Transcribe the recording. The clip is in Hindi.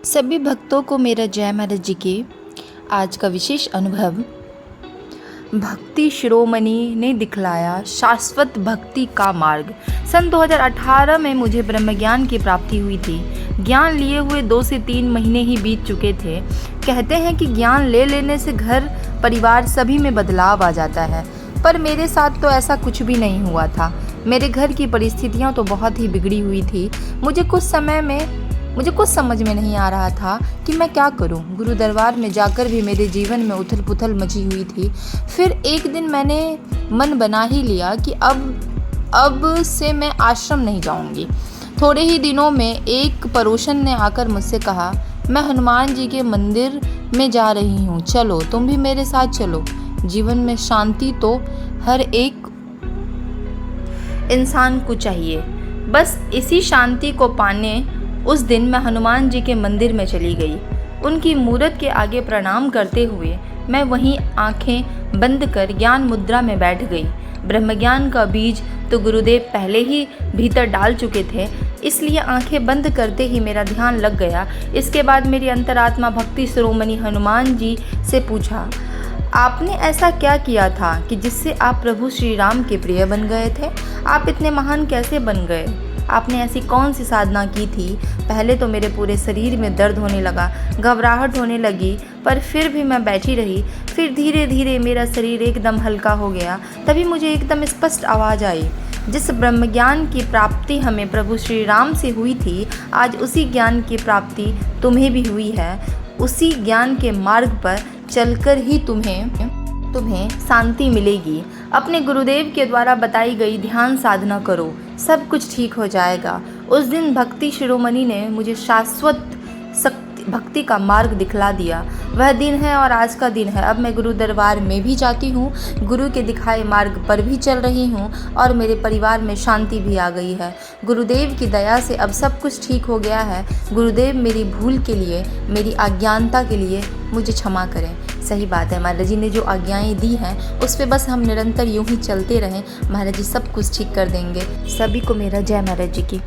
सभी भक्तों को मेरा जय महाराज जी की। आज का विशेष अनुभव, भक्ति शिरोमणि ने दिखलाया शाश्वत भक्ति का मार्ग। सन 2018 में मुझे ब्रह्म ज्ञान की प्राप्ति हुई थी। ज्ञान लिए हुए 2 से 3 महीने ही बीत चुके थे। कहते हैं कि ज्ञान ले लेने से घर परिवार सभी में बदलाव आ जाता है, पर मेरे साथ तो ऐसा कुछ भी नहीं हुआ था। मेरे घर की परिस्थितियाँ तो बहुत ही बिगड़ी हुई थी। मुझे कुछ समझ में नहीं आ रहा था कि मैं क्या करूं। गुरु दरबार में जाकर भी मेरे जीवन में उथल पुथल मची हुई थी। फिर एक दिन मैंने मन बना ही लिया कि अब से मैं आश्रम नहीं जाऊंगी। थोड़े ही दिनों में एक पड़ोसन ने आकर मुझसे कहा, मैं हनुमान जी के मंदिर में जा रही हूँ, चलो तुम भी मेरे साथ चलो। जीवन में शांति तो हर एक इंसान को चाहिए। बस इसी शांति को पाने उस दिन मैं हनुमान जी के मंदिर में चली गई। उनकी मूरत के आगे प्रणाम करते हुए मैं वहीं आंखें बंद कर ज्ञान मुद्रा में बैठ गई। ब्रह्मज्ञान का बीज तो गुरुदेव पहले ही भीतर डाल चुके थे, इसलिए आंखें बंद करते ही मेरा ध्यान लग गया। इसके बाद मेरी अंतरात्मा भक्ति शिरोमणि हनुमान जी से पूछा, आपने ऐसा क्या किया था कि जिससे आप प्रभु श्री राम के प्रिय बन गए थे? आप इतने महान कैसे बन गए? आपने ऐसी कौन सी साधना की थी? पहले तो मेरे पूरे शरीर में दर्द होने लगा, घबराहट होने लगी, पर फिर भी मैं बैठी रही। फिर धीरे धीरे मेरा शरीर एकदम हल्का हो गया। तभी मुझे एकदम स्पष्ट आवाज़ आई, जिस ब्रह्म ज्ञान की प्राप्ति हमें प्रभु श्री राम से हुई थी, आज उसी ज्ञान की प्राप्ति तुम्हें भी हुई है। उसी ज्ञान के मार्ग पर चलकर ही तुम्हें शांति मिलेगी। अपने गुरुदेव के द्वारा बताई गई ध्यान साधना करो, सब कुछ ठीक हो जाएगा। उस दिन भक्ति शिरोमणि ने मुझे शाश्वत भक्ति का मार्ग दिखला दिया। वह दिन है और आज का दिन है। अब मैं गुरु दरबार में भी जाती हूँ, गुरु के दिखाए मार्ग पर भी चल रही हूँ और मेरे परिवार में शांति भी आ गई है। गुरुदेव की दया से अब सब कुछ ठीक हो गया है। गुरुदेव मेरी भूल के लिए, मेरी अज्ञानता के लिए मुझे क्षमा करें। सही बात है, महाराज जी ने जो आज्ञाएं दी हैं उस पे बस हम निरंतर यूं ही चलते रहें, महाराज जी सब कुछ ठीक कर देंगे। सभी को मेरा जय महाराज जी की।